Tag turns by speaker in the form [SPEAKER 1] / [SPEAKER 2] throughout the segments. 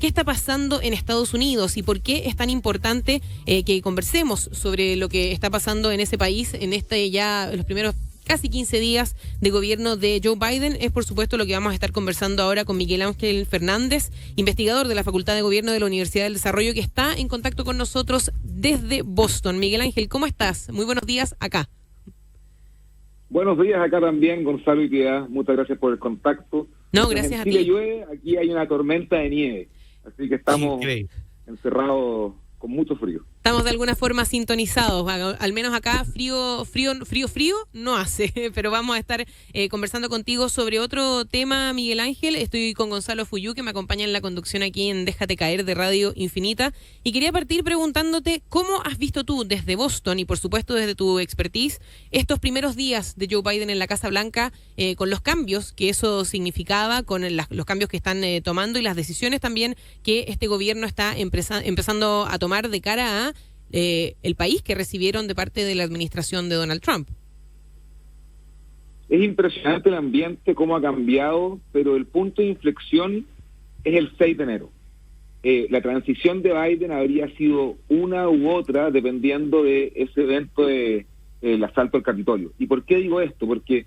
[SPEAKER 1] qué está pasando en Estados Unidos y por qué es tan importante que conversemos sobre lo que está pasando en ese país en los primeros casi 15 días de gobierno de Joe Biden. Es por supuesto lo que vamos a estar conversando ahora con Miguel Ángel Fernández, investigador de la Facultad de Gobierno de la Universidad del Desarrollo, que está en contacto con nosotros desde Boston. Miguel Ángel, ¿cómo estás? Muy buenos días acá.
[SPEAKER 2] Buenos días acá también, Gonzalo y Piedad. Muchas gracias por el contacto.
[SPEAKER 1] No, gracias
[SPEAKER 2] a
[SPEAKER 1] ti.
[SPEAKER 2] En Chile llueve, aquí hay una tormenta de nieve, así que estamos encerrados con mucho frío.
[SPEAKER 1] Estamos de alguna forma sintonizados, al menos acá frío no hace, pero vamos a estar conversando contigo sobre otro tema, Miguel Ángel. Estoy con Gonzalo Fuyú, que me acompaña en la conducción aquí en Déjate Caer de Radio Infinita, y quería partir preguntándote cómo has visto tú desde Boston y por supuesto desde tu expertise estos primeros días de Joe Biden en la Casa Blanca, con los cambios que eso significaba, con los cambios que están tomando y las decisiones también que este gobierno está empezando a tomar de cara a el país que recibieron de parte de la administración de Donald Trump.
[SPEAKER 2] Es impresionante el ambiente, cómo ha cambiado, pero el punto de inflexión es el 6 de enero. La transición de Biden habría sido una u otra dependiendo de ese evento del asalto al Capitolio. ¿Y por qué digo esto? Porque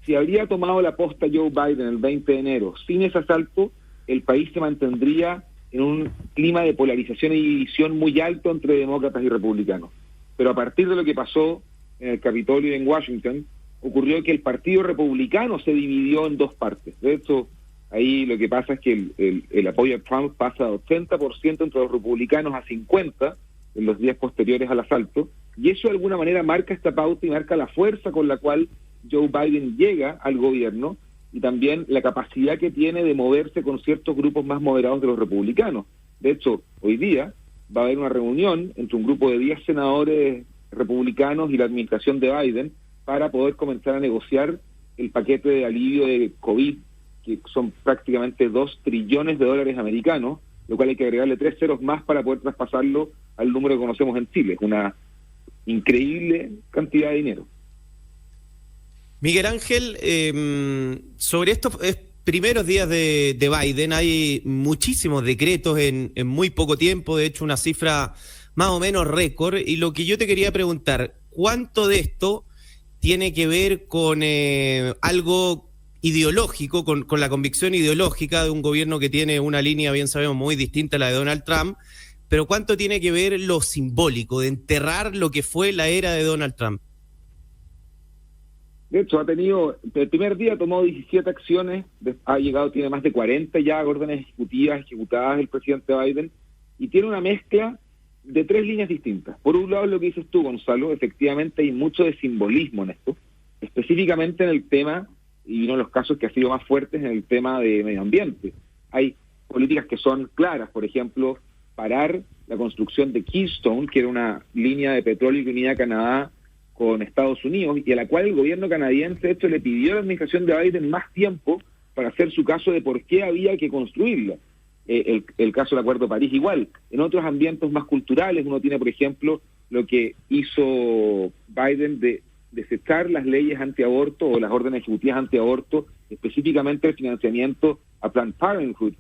[SPEAKER 2] si habría tomado la posta Joe Biden el 20 de enero sin ese asalto, el país se mantendría en un clima de polarización y división muy alto entre demócratas y republicanos. Pero a partir de lo que pasó en el Capitolio y en Washington, ocurrió que el Partido Republicano se dividió en dos partes. De hecho, ahí lo que pasa es que el apoyo a Trump pasa de 80% entre los republicanos a 50% en los días posteriores al asalto, y eso de alguna manera marca esta pauta y marca la fuerza con la cual Joe Biden llega al gobierno, y también la capacidad que tiene de moverse con ciertos grupos más moderados de los republicanos. De hecho, hoy día va a haber una reunión entre un grupo de 10 senadores republicanos y la administración de Biden para poder comenzar a negociar el paquete de alivio de COVID, que son prácticamente $2 trillones americanos, lo cual hay que agregarle 3 ceros más para poder traspasarlo al número que conocemos en Chile. Es una increíble cantidad de dinero.
[SPEAKER 3] Miguel Ángel, sobre estos primeros días de Biden hay muchísimos decretos en muy poco tiempo, de hecho una cifra más o menos récord, y lo que yo te quería preguntar, ¿cuánto de esto tiene que ver con algo ideológico, con la convicción ideológica de un gobierno que tiene una línea, bien sabemos, muy distinta a la de Donald Trump, pero cuánto tiene que ver lo simbólico, de enterrar lo que fue la era de Donald Trump?
[SPEAKER 2] De hecho, el primer día tomó 17 acciones, tiene más de 40 ya órdenes ejecutadas el presidente Biden, y tiene una mezcla de 3 líneas distintas. Por un lado, lo que dices tú, Gonzalo, efectivamente hay mucho de simbolismo en esto, específicamente en el tema, y uno de los casos que ha sido más fuertes en el tema de medio ambiente. Hay políticas que son claras, por ejemplo, parar la construcción de Keystone, que era una línea de petróleo que unía a Canadá con Estados Unidos, y a la cual el gobierno canadiense, de hecho, le pidió a la administración de Biden más tiempo para hacer su caso de por qué había que construirla. El caso del Acuerdo de París igual. En otros ambientes más culturales, uno tiene, por ejemplo, lo que hizo Biden de desechar las leyes antiaborto o las órdenes ejecutivas antiaborto, específicamente el financiamiento a Planned Parenthood.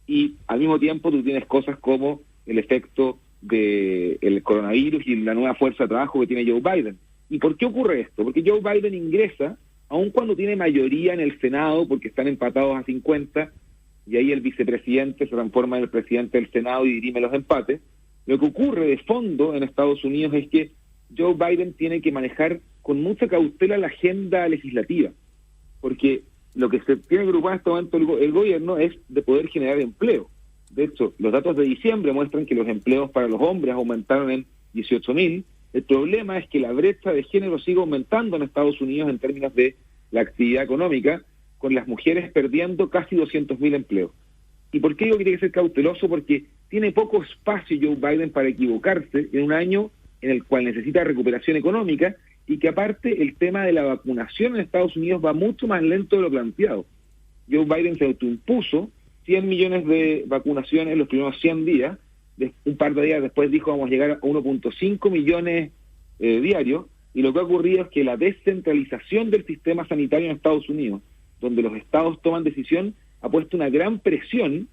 [SPEAKER 2] Y al mismo tiempo tú tienes cosas como el efecto del coronavirus y la nueva fuerza de trabajo que tiene Joe Biden. ¿Y por qué ocurre esto? Porque Joe Biden ingresa, aun cuando tiene mayoría en el Senado, porque están empatados a 50, y ahí el vicepresidente se transforma en el presidente del Senado y dirime los empates. Lo que ocurre de fondo en Estados Unidos es que Joe Biden tiene que manejar con mucha cautela la agenda legislativa, porque lo que se tiene agrupado en este momento el gobierno es de poder generar empleo. De hecho, los datos de diciembre muestran que los empleos para los hombres aumentaron en 18.000. El problema es que la brecha de género sigue aumentando en Estados Unidos en términos de la actividad económica, con las mujeres perdiendo casi 200.000 empleos. ¿Y por qué digo que tiene que ser cauteloso? Porque tiene poco espacio Joe Biden para equivocarse en un año en el cual necesita recuperación económica, y que aparte el tema de la vacunación en Estados Unidos va mucho más lento de lo planteado. Joe Biden se autoimpuso 100 millones de vacunaciones en los primeros 100 días, un par de días después dijo vamos a llegar a 1.5 millones diarios, y lo que ha ocurrido es que la descentralización del sistema sanitario en Estados Unidos, donde los estados toman decisión, ha puesto una gran presión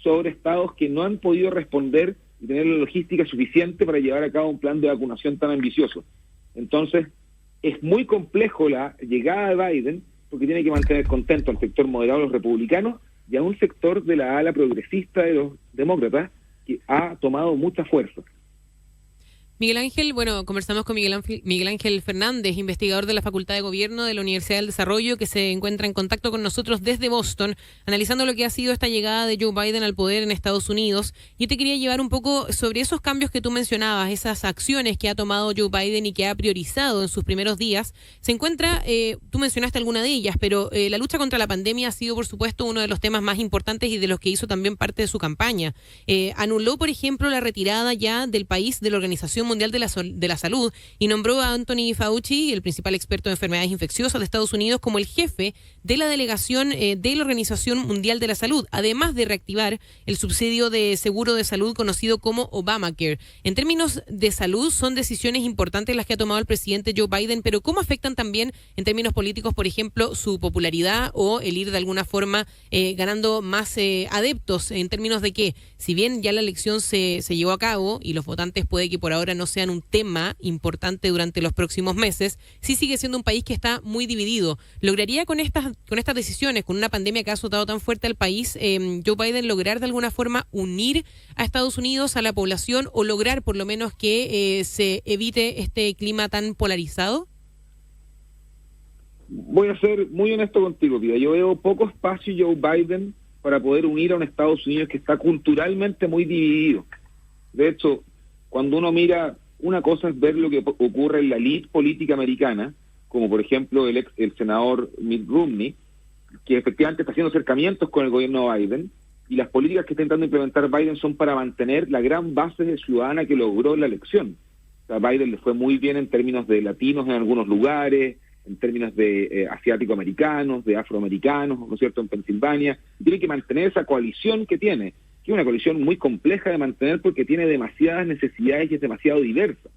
[SPEAKER 2] sobre estados que no han podido responder y tener la logística suficiente para llevar a cabo un plan de vacunación tan ambicioso. Entonces, es muy complejo la llegada de Biden, porque tiene que mantener contento al sector moderado de los republicanos y a un sector de la ala progresista de los demócratas que ha tomado mucha fuerza.
[SPEAKER 1] Miguel Ángel, bueno, conversamos con Miguel Ángel Fernández, investigador de la Facultad de Gobierno de la Universidad del Desarrollo, que se encuentra en contacto con nosotros desde Boston, analizando lo que ha sido esta llegada de Joe Biden al poder en Estados Unidos. Yo te quería llevar un poco sobre esos cambios que tú mencionabas, esas acciones que ha tomado Joe Biden y que ha priorizado en sus primeros días. Se encuentra, tú mencionaste alguna de ellas, pero la lucha contra la pandemia ha sido, por supuesto, uno de los temas más importantes y de los que hizo también parte de su campaña. Anuló, por ejemplo, la retirada ya del país de la Organización Mundial de la Salud y nombró a Anthony Fauci, el principal experto en enfermedades infecciosas de Estados Unidos, como el jefe de la delegación de la Organización Mundial de la Salud, además de reactivar el subsidio de seguro de salud conocido como Obamacare. En términos de salud, son decisiones importantes las que ha tomado el presidente Joe Biden, pero ¿cómo afectan también en términos políticos, por ejemplo, su popularidad o el ir de alguna forma ganando más adeptos en términos de que, si bien ya la elección se llevó a cabo y los votantes puede que por ahora no sean un tema importante durante los próximos meses, sí sigue siendo un país que está muy dividido? ¿Lograría con estas decisiones, con una pandemia que ha azotado tan fuerte al país, Joe Biden lograr de alguna forma unir a Estados Unidos, a la población, o lograr por lo menos que se evite este clima tan polarizado?
[SPEAKER 2] Voy a ser muy honesto contigo, Pia. Yo veo poco espacio Joe Biden para poder unir a un Estados Unidos que está culturalmente muy dividido. De hecho, cuando uno mira, una cosa es ver lo que ocurre en la elite política americana, como por ejemplo el senador Mitt Romney, que efectivamente está haciendo acercamientos con el gobierno de Biden, y las políticas que está intentando implementar Biden son para mantener la gran base ciudadana que logró la elección. O sea, Biden le fue muy bien en términos de latinos en algunos lugares, en términos de asiático-americanos, de afroamericanos, ¿no es cierto?, en Pensilvania. Tiene que mantener esa coalición que tiene, que es una coalición muy compleja de mantener porque tiene demasiadas necesidades y es demasiado diversa.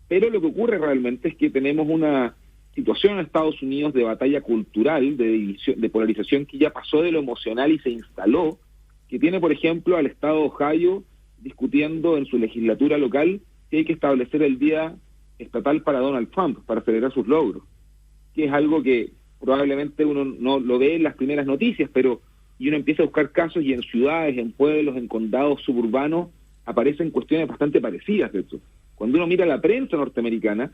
[SPEAKER 2] Pero lo que ocurre realmente es que tenemos una situación en Estados Unidos de batalla cultural, de división, de polarización, que ya pasó de lo emocional y se instaló, que tiene, por ejemplo, al estado de Ohio discutiendo en su legislatura local que hay que establecer el día estatal para Donald Trump, para celebrar sus logros, que es algo que probablemente uno no lo ve en las primeras noticias, pero y uno empieza a buscar casos y en ciudades, en pueblos, en condados suburbanos aparecen cuestiones bastante parecidas de eso. Cuando uno mira la prensa norteamericana,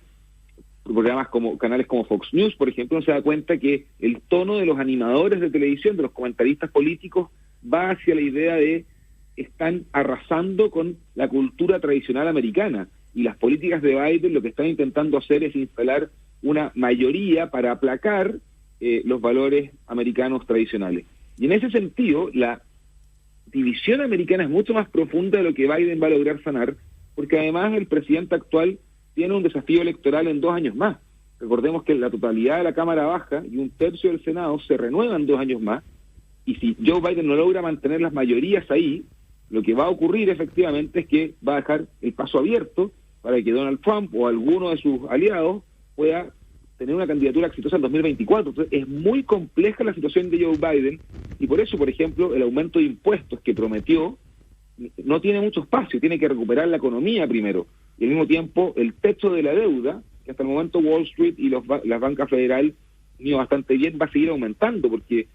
[SPEAKER 2] programas como canales como Fox News, por ejemplo, uno se da cuenta que el tono de los animadores de televisión, de los comentaristas políticos, va hacia la idea de están arrasando con la cultura tradicional americana, y las políticas de Biden lo que están intentando hacer es instalar una mayoría para aplacar los valores americanos tradicionales. Y en ese sentido, la división americana es mucho más profunda de lo que Biden va a lograr sanar, porque además el presidente actual tiene un desafío electoral en 2 años más. Recordemos que la totalidad de la Cámara Baja y 1/3 del Senado se renuevan 2 años más, y si Joe Biden no logra mantener las mayorías ahí, lo que va a ocurrir efectivamente es que va a dejar el paso abierto para que Donald Trump o alguno de sus aliados pueda tener una candidatura exitosa en 2024. Entonces es muy compleja la situación de Joe Biden, y por eso, por ejemplo, el aumento de impuestos que prometió no tiene mucho espacio, tiene que recuperar la economía primero, y al mismo tiempo el techo de la deuda, que hasta el momento Wall Street y la banca federal ido bastante bien, va a seguir aumentando porque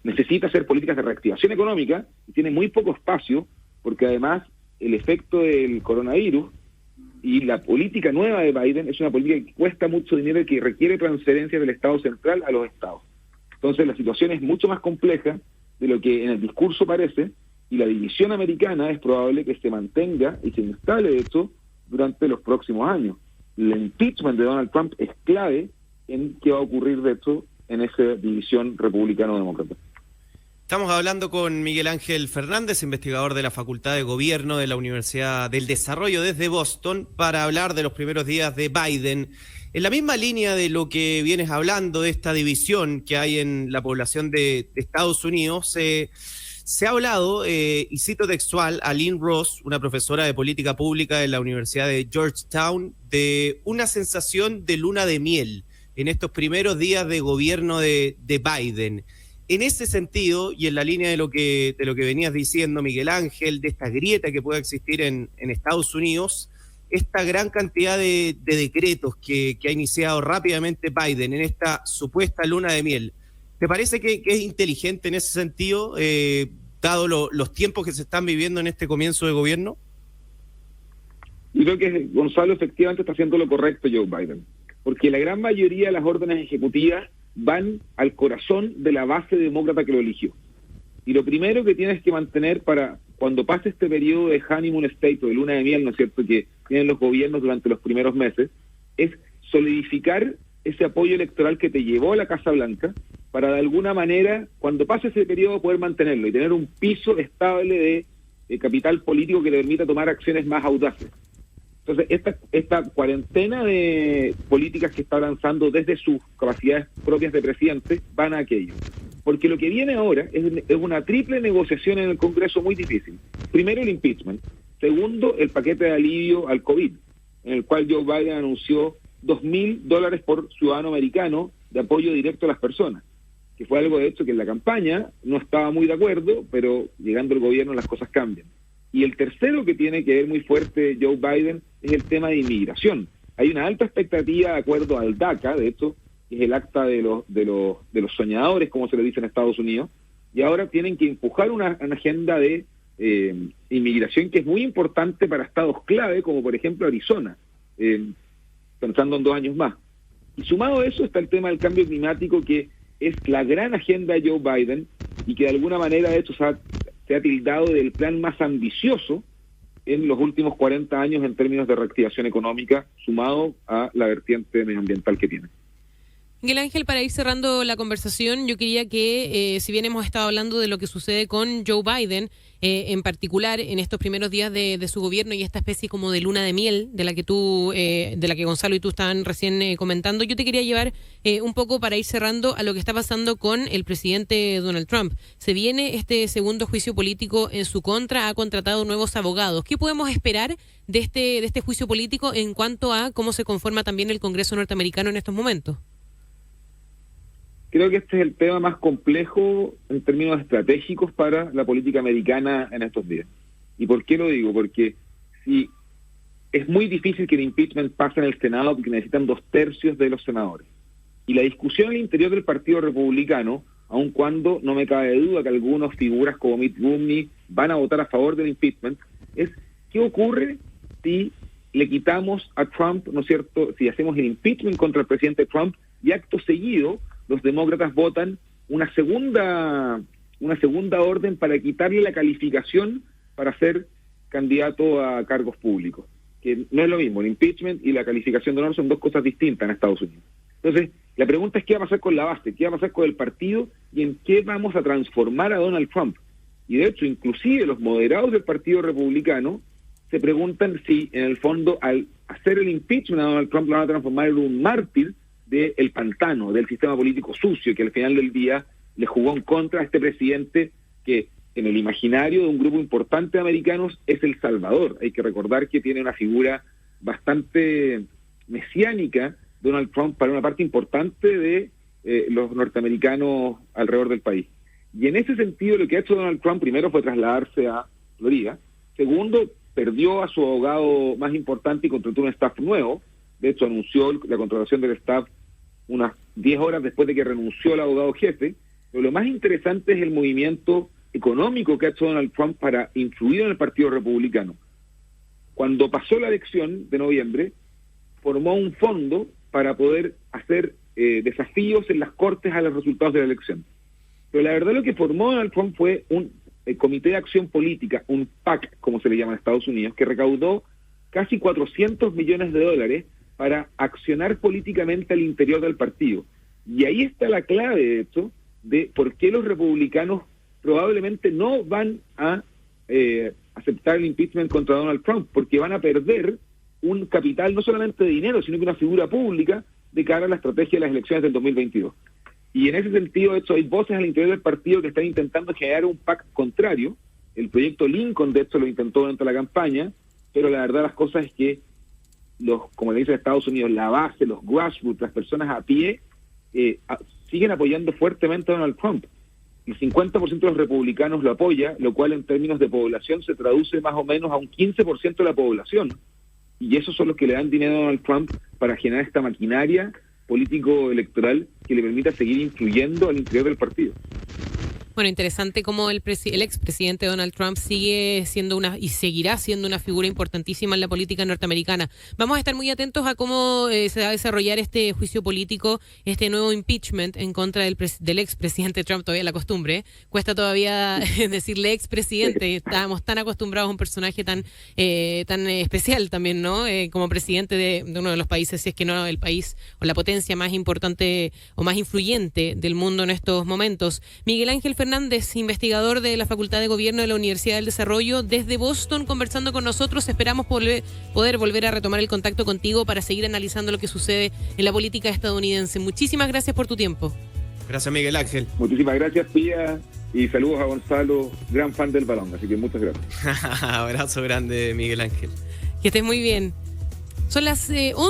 [SPEAKER 2] necesita hacer políticas de reactivación económica y tiene muy poco espacio, porque además el efecto del coronavirus y la política nueva de Biden es una política que cuesta mucho dinero y que requiere transferencias del Estado central a los estados. Entonces la situación es mucho más compleja de lo que en el discurso parece, y la división americana es probable que se mantenga y se instale, de hecho, durante los próximos años. El impeachment de Donald Trump es clave en qué va a ocurrir, de hecho, en esa división republicano-demócrata.
[SPEAKER 3] Estamos hablando con Miguel Ángel Fernández, investigador de la Facultad de Gobierno de la Universidad del Desarrollo desde Boston, para hablar de los primeros días de Biden. En la misma línea de lo que vienes hablando, de esta división que hay en la población de Estados Unidos, se ha hablado, y cito textual a Lynn Ross, una profesora de política pública de la Universidad de Georgetown, de una sensación de luna de miel en estos primeros días de gobierno de Biden. En ese sentido, y en la línea de lo que venías diciendo, Miguel Ángel, de esta grieta que pueda existir en Estados Unidos, esta gran cantidad de decretos que ha iniciado rápidamente Biden en esta supuesta luna de miel, ¿te parece que es inteligente en ese sentido, dado los tiempos que se están viviendo en este comienzo de gobierno?
[SPEAKER 2] Yo creo que Gonzalo efectivamente está haciendo lo correcto, Joe Biden, porque la gran mayoría de las órdenes ejecutivas van al corazón de la base demócrata que lo eligió. Y lo primero que tienes que mantener para cuando pase este periodo de honeymoon state o de luna de miel, ¿no es cierto?, que tienen los gobiernos durante los primeros meses, es solidificar ese apoyo electoral que te llevó a la Casa Blanca para de alguna manera, cuando pase ese periodo, poder mantenerlo y tener un piso estable de capital político que le permita tomar acciones más audaces. Entonces, esta cuarentena de políticas que está lanzando desde sus capacidades propias de presidente van a aquello. Porque lo que viene ahora es una triple negociación en el Congreso muy difícil. Primero, el impeachment. Segundo, el paquete de alivio al COVID, en el cual Joe Biden anunció $2,000 por ciudadano americano de apoyo directo a las personas, que fue algo de hecho que en la campaña no estaba muy de acuerdo, pero llegando al gobierno las cosas cambian. Y el tercero que tiene que ver muy fuerte Joe Biden es el tema de inmigración. Hay una alta expectativa de acuerdo al DACA, de hecho, que es el acta de los soñadores, como se le dice en Estados Unidos, y ahora tienen que empujar una agenda de inmigración que es muy importante para estados clave, como por ejemplo Arizona, pensando en 2 años más. Y sumado a eso está el tema del cambio climático, que es la gran agenda de Joe Biden y que de alguna manera de hecho se ha tildado del plan más ambicioso en los últimos 40 años en términos de reactivación económica, sumado a la vertiente medioambiental que tiene.
[SPEAKER 1] Miguel Ángel, para ir cerrando la conversación, yo quería que, si bien hemos estado hablando de lo que sucede con Joe Biden, en particular en estos primeros días de su gobierno y esta especie como de luna de miel de la que Gonzalo y tú estaban recién comentando, yo te quería llevar un poco para ir cerrando a lo que está pasando con el presidente Donald Trump. Se viene este segundo juicio político en su contra, ha contratado nuevos abogados. ¿Qué podemos esperar de este juicio político en cuanto a cómo se conforma también el Congreso norteamericano en estos momentos?
[SPEAKER 2] Creo que este es el tema más complejo en términos estratégicos para la política americana en estos días. ¿Y por qué lo digo? Porque si es muy difícil que el impeachment pase en el Senado porque necesitan 2/3 de los senadores. Y la discusión al interior del Partido Republicano, aun cuando no me cabe duda que algunas figuras como Mitt Romney van a votar a favor del impeachment, es ¿qué ocurre si le quitamos a Trump, ¿no es cierto?, si hacemos el impeachment contra el presidente Trump y acto seguido los demócratas votan una segunda orden para quitarle la calificación para ser candidato a cargos públicos? Que no es lo mismo, el impeachment y la calificación de honor son 2 cosas distintas en Estados Unidos. Entonces, la pregunta es qué va a pasar con la base, qué va a pasar con el partido y en qué vamos a transformar a Donald Trump. Y de hecho, inclusive los moderados del Partido Republicano se preguntan si, en el fondo, al hacer el impeachment a Donald Trump lo van a transformar en un mártir del pantano, del sistema político sucio, que al final del día le jugó en contra a este presidente que en el imaginario de un grupo importante de americanos es el salvador. Hay que recordar que tiene una figura bastante mesiánica, Donald Trump, para una parte importante de los norteamericanos alrededor del país. Y en ese sentido lo que ha hecho Donald Trump primero fue trasladarse a Florida, segundo perdió a su abogado más importante y contrató un staff nuevo. De hecho, anunció la contratación del staff unas 10 horas después de que renunció el abogado jefe. Pero lo más interesante es el movimiento económico que ha hecho Donald Trump para influir en el Partido Republicano. Cuando pasó la elección de noviembre, formó un fondo para poder hacer desafíos en las cortes a los resultados de la elección. Pero la verdad lo que formó Donald Trump fue un Comité de Acción Política, un PAC, como se le llama en Estados Unidos, que recaudó casi $400 millones para accionar políticamente al interior del partido. Y ahí está la clave, de hecho, de por qué los republicanos probablemente no van a aceptar el impeachment contra Donald Trump, porque van a perder un capital no solamente de dinero, sino que una figura pública de cara a la estrategia de las elecciones del 2022. Y en ese sentido, de hecho, hay voces al interior del partido que están intentando generar un PAC contrario. El proyecto Lincoln, de hecho, lo intentó durante la campaña, pero la verdad las cosas es que como le dicen en Estados Unidos, la base, los grassroots, las personas a pie, siguen apoyando fuertemente a Donald Trump. el 50% de los republicanos lo apoya, lo cual en términos de población se traduce más o menos a un 15% de la población. Y esos son los que le dan dinero a Donald Trump para generar esta maquinaria político-electoral que le permita seguir influyendo al interior del partido.
[SPEAKER 1] Bueno, interesante cómo el expresidente Donald Trump sigue siendo y seguirá siendo una figura importantísima en la política norteamericana. Vamos a estar muy atentos a cómo se va a desarrollar este juicio político, este nuevo impeachment en contra del expresidente Trump. Todavía la costumbre, cuesta todavía decirle expresidente. Estábamos tan acostumbrados a un personaje tan especial también, ¿no? Como presidente de uno de los países, si es que no el país o la potencia más importante o más influyente del mundo en estos momentos. Miguel Ángel Fernández, investigador de la Facultad de Gobierno de la Universidad del Desarrollo, desde Boston, conversando con nosotros. Esperamos poder volver a retomar el contacto contigo para seguir analizando lo que sucede en la política estadounidense. Muchísimas gracias por tu tiempo.
[SPEAKER 3] Gracias, Miguel Ángel.
[SPEAKER 2] Muchísimas gracias, Pía, y saludos a Gonzalo, gran fan del balón, así que muchas gracias.
[SPEAKER 3] Abrazo grande, Miguel Ángel.
[SPEAKER 1] Que estés muy bien. Son las